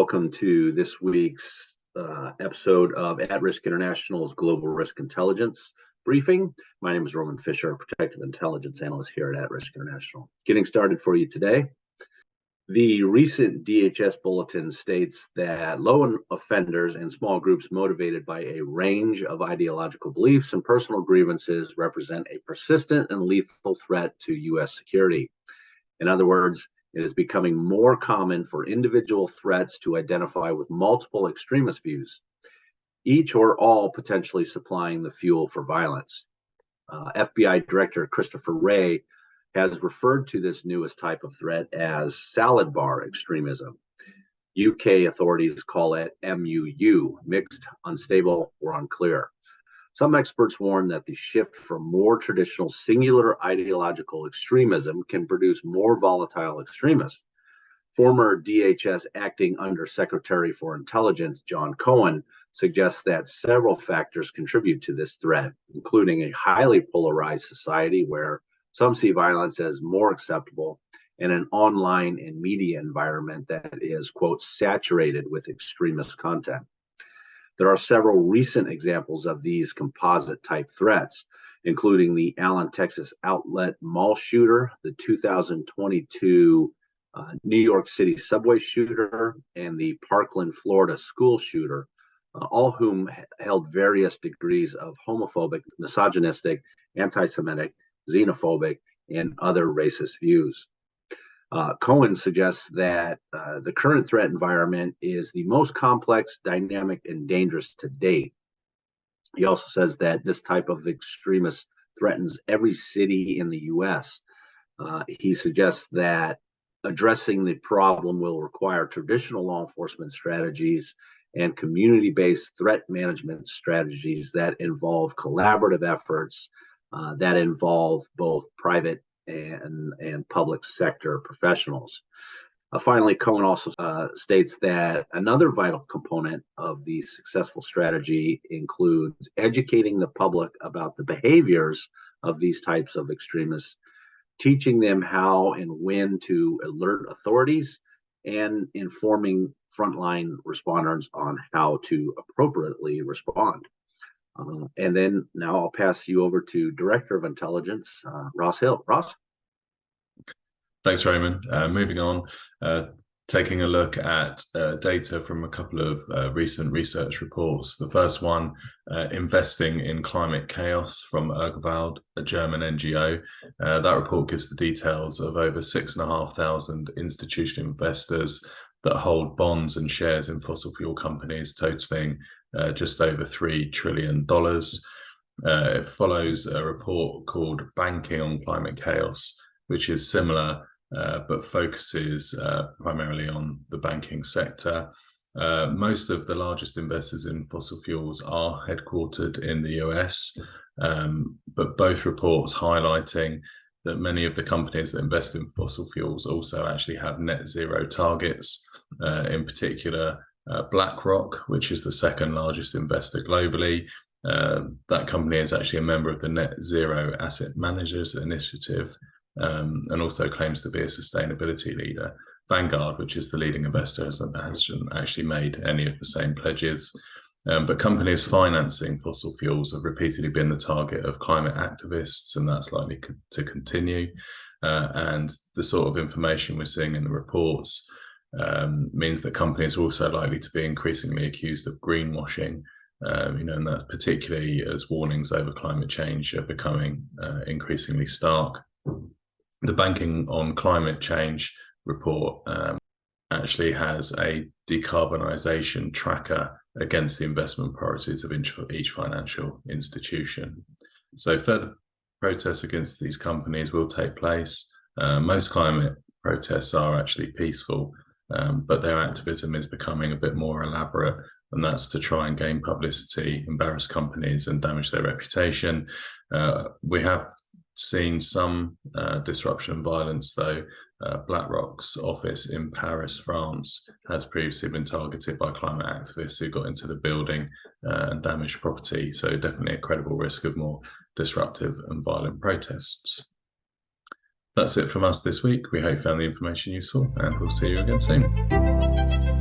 welcome to this week's episode of At Risk International's Global Risk Intelligence Briefing. My name is Roman Fisher, Protective Intelligence Analyst here at Risk International. Getting started for you today. The recent DHS bulletin states that low offenders and small groups motivated by a range of ideological beliefs and personal grievances represent a persistent and lethal threat to U.S. security. In other words, it is becoming more common for individual threats to identify with multiple extremist views, each or all potentially supplying the fuel for violence. FBI Director Christopher Wray has referred to this newest type of threat as salad bar extremism. UK authorities call it MUU, mixed, unstable, or unclear. Some experts warn that the shift from more traditional singular ideological extremism can produce more volatile extremists. Former DHS Acting Under Secretary for Intelligence John Cohen suggests that several factors contribute to this threat, including a highly polarized society where some see violence as more acceptable and an online and media environment that is, quote, saturated with extremist content. There are several recent examples of these composite type threats, including the Allen, Texas outlet mall shooter, the 2022 New York City subway shooter, and the Parkland, Florida school shooter, all whom held various degrees of homophobic, misogynistic, anti-Semitic, xenophobic, and other racist views. Cohen suggests that the current threat environment is the most complex, dynamic, and dangerous to date. He also says that this type of extremist threatens every city in the U.S. He suggests that addressing the problem will require traditional law enforcement strategies and community-based threat management strategies that involve collaborative efforts that involve both private and public sector professionals. Finally, Cohen also states that another vital component of the successful strategy includes educating the public about the behaviors of these types of extremists, teaching them how and when to alert authorities, and informing frontline responders on how to appropriately respond. And then now I'll pass you over to Director of Intelligence, Ross Hill. Ross? Thanks, Raymond. Moving on, taking a look at data from a couple of recent research reports. The first one, Investing in Climate Chaos from Urgewald, a German NGO. That report gives the details of over 6,500 institutional investors that hold bonds and shares in fossil fuel companies totaling just over $3 trillion. It follows a report called Banking on Climate Chaos, which is similar but focuses primarily on the banking sector. Most of the largest investors in fossil fuels are headquartered in the US, but both reports highlighting that many of the companies that invest in fossil fuels also actually have net zero targets. In particular, BlackRock, which is the second largest investor globally. That company is actually a member of the Net Zero Asset Managers Initiative, and also claims to be a sustainability leader. Vanguard, which is the leading investor, hasn't actually made any of the same pledges. But companies financing fossil fuels have repeatedly been the target of climate activists, and that's likely to continue. And the sort of information we're seeing in the reports means that companies are also likely to be increasingly accused of greenwashing, and that particularly as warnings over climate change are becoming increasingly stark. The Banking on Climate Change report actually has a decarbonisation tracker against the investment priorities of each financial institution. So further protests against these companies will take place. Most climate protests are actually peaceful, but their activism is becoming a bit more elaborate, and that's to try and gain publicity, embarrass companies, and damage their reputation. We have seen some disruption and violence, though. BlackRock's office in Paris, France, has previously been targeted by climate activists who got into the building and damaged property. So definitely a credible risk of more disruptive and violent protests. That's it from us this week. We hope you found the information useful, and we'll see you again soon.